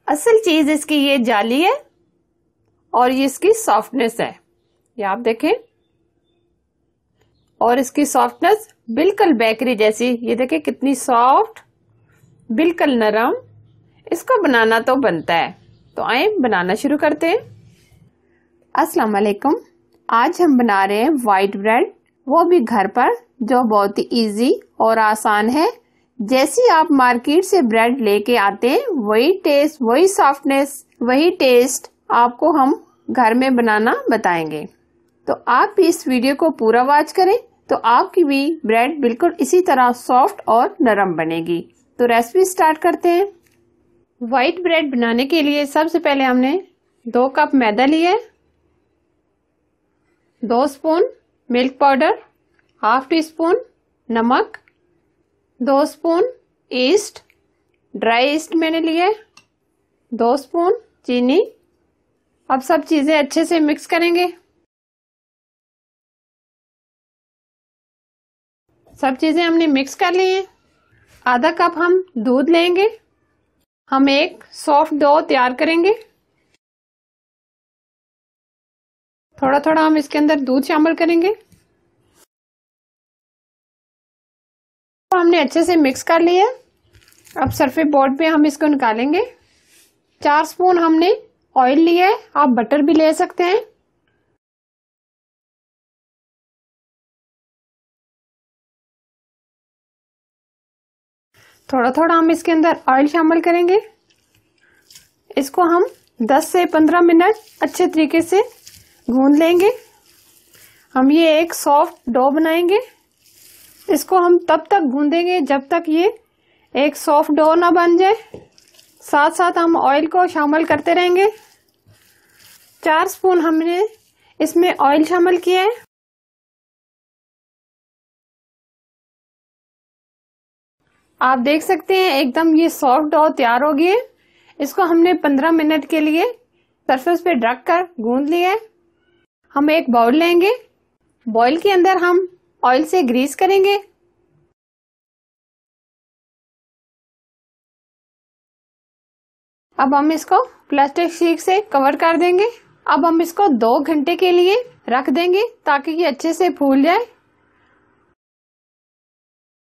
असल चीज इसकी ये जाली है और ये इसकी सॉफ्टनेस है। ये आप देखें, और इसकी सॉफ्टनेस बिल्कुल बेकरी जैसी। ये देखें कितनी सॉफ्ट, बिल्कुल नरम। इसको बनाना तो बनता है, तो आए बनाना शुरू करते हैं। अस्सलाम वालेकुम। आज हम बना रहे हैं वाइट ब्रेड, वो भी घर पर, जो बहुत ही इजी और आसान है। जैसी आप मार्केट से ब्रेड लेके आते हैं वही टेस्ट, वही सॉफ्टनेस, वही टेस्ट आपको हम घर में बनाना बताएंगे। तो आप भी इस वीडियो को पूरा वॉच करें तो आपकी भी ब्रेड बिल्कुल इसी तरह सॉफ्ट और नरम बनेगी। तो रेसिपी स्टार्ट करते हैं। व्हाइट ब्रेड बनाने के लिए सबसे पहले हमने 2 कप मैदा लिया है, 2 spoon milk powder, half tea spoon नमक, 2 स्पून ईस्ट, ड्राई ईस्ट मैंने लिया है, 2 स्पून चीनी। अब सब चीजें अच्छे से मिक्स करेंगे। सब चीजें हमने मिक्स कर ली हैं। आधा कप हम दूध लेंगे। हम एक सॉफ्ट डो तैयार करेंगे। थोड़ा थोड़ा हम इसके अंदर दूध शामिल करेंगे। तो हमने अच्छे से मिक्स कर लिया। अब सर्फेस बोर्ड पे हम इसको निकालेंगे। 4 स्पून हमने ऑयल लिया है, आप बटर भी ले सकते हैं। थोड़ा थोड़ा हम इसके अंदर ऑयल शामिल करेंगे। इसको हम 10 से 15 मिनट अच्छे तरीके से गूंद लेंगे। हम ये एक सॉफ्ट डो बनाएंगे। इसको हम तब तक गूंदेंगे जब तक ये एक सॉफ्ट डो ना बन जाए। साथ साथ हम ऑयल को शामिल करते रहेंगे। 4 स्पून हमने इसमें ऑयल शामिल किया है। आप देख सकते हैं एकदम ये सॉफ्ट डो तैयार हो गई है। इसको हमने 15 मिनट के लिए सरफेस पे ढक कर गूंद लिया है। हम एक बाउल लेंगे। बाउल के अंदर हम ऑयल से ग्रीस करेंगे। अब हम इसको प्लास्टिक शीट से कवर कर देंगे। अब हम इसको 2 घंटे के लिए रख देंगे ताकि ये अच्छे से फूल जाए।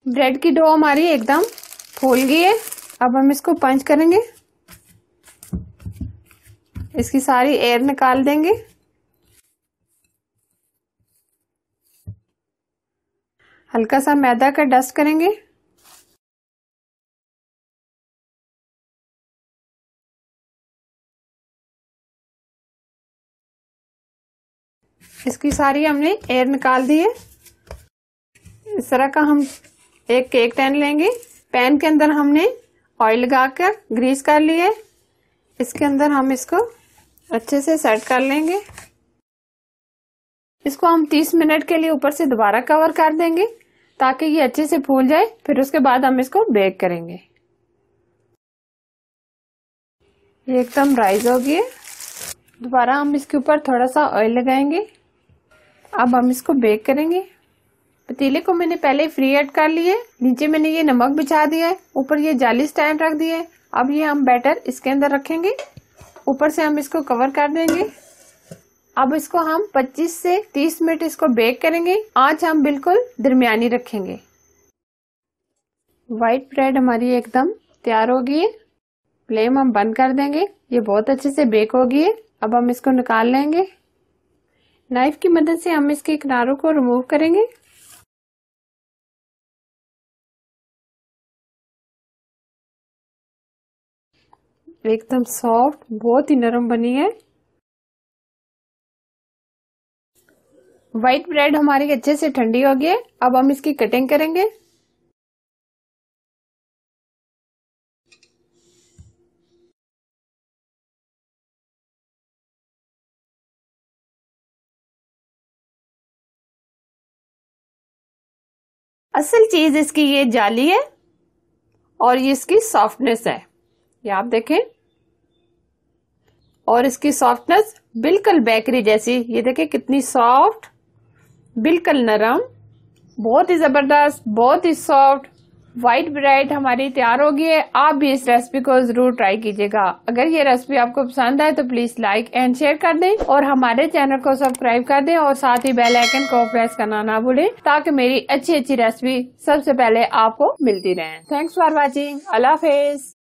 ब्रेड की डो हमारी एकदम फूल गई है। अब हम इसको पंच करेंगे। इसकी सारी एयर निकाल देंगे। हल्का सा मैदा का डस्ट करेंगे। इसकी सारी हमने एयर निकाल दी है। इस तरह का हम एक केक टैन लेंगे। पैन के अंदर हमने ऑयल लगाकर ग्रीस कर लिया है। इसके अंदर हम इसको अच्छे से सेट कर लेंगे। इसको हम 30 मिनट के लिए ऊपर से दोबारा कवर कर देंगे ताकि ये अच्छे से फूल जाए। फिर उसके बाद हम इसको बेक करेंगे। ये एकदम राइज हो गई है। दोबारा हम इसके ऊपर थोड़ा सा ऑयल लगाएंगे। अब हम इसको बेक करेंगे। पतीले को मैंने पहले फ्री हेट कर लिया है। नीचे मैंने ये नमक बिछा दिया है, ऊपर ये जाली स्टैंड रख दिया है। अब ये हम बैटर इसके अंदर रखेंगे। ऊपर से हम इसको कवर कर देंगे। अब इसको हम 25 से 30 मिनट इसको बेक करेंगे। आंच हम बिल्कुल दरमियानी रखेंगे। व्हाइट ब्रेड हमारी एकदम तैयार हो गई है। फ्लेम हम बंद कर देंगे। ये बहुत अच्छे से बेक हो गई है। अब हम इसको निकाल लेंगे। नाइफ की मदद से हम इसके किनारों को रिमूव करेंगे। एकदम सॉफ्ट, बहुत ही नरम बनी है। व्हाइट ब्रेड हमारी अच्छे से ठंडी हो गई है। अब हम इसकी कटिंग करेंगे। असल चीज इसकी ये जाली है और ये इसकी सॉफ्टनेस है। ये आप देखें, और इसकी सॉफ्टनेस बिल्कुल बेकरी जैसी। ये देखें कितनी सॉफ्ट, बिल्कुल नरम, बहुत ही जबरदस्त, बहुत ही सॉफ्ट। व्हाइट ब्रेड हमारी तैयार हो गई है। आप भी इस रेसिपी को जरूर ट्राई कीजिएगा। अगर ये रेसिपी आपको पसंद आए तो प्लीज लाइक एंड शेयर कर दें और हमारे चैनल को सब्सक्राइब कर दें और साथ ही बेल आइकन को प्रेस करना ना भूलें ताकि मेरी अच्छी अच्छी रेसिपी सबसे पहले आपको मिलती रहे। Thanks for watching. Allah Hafiz.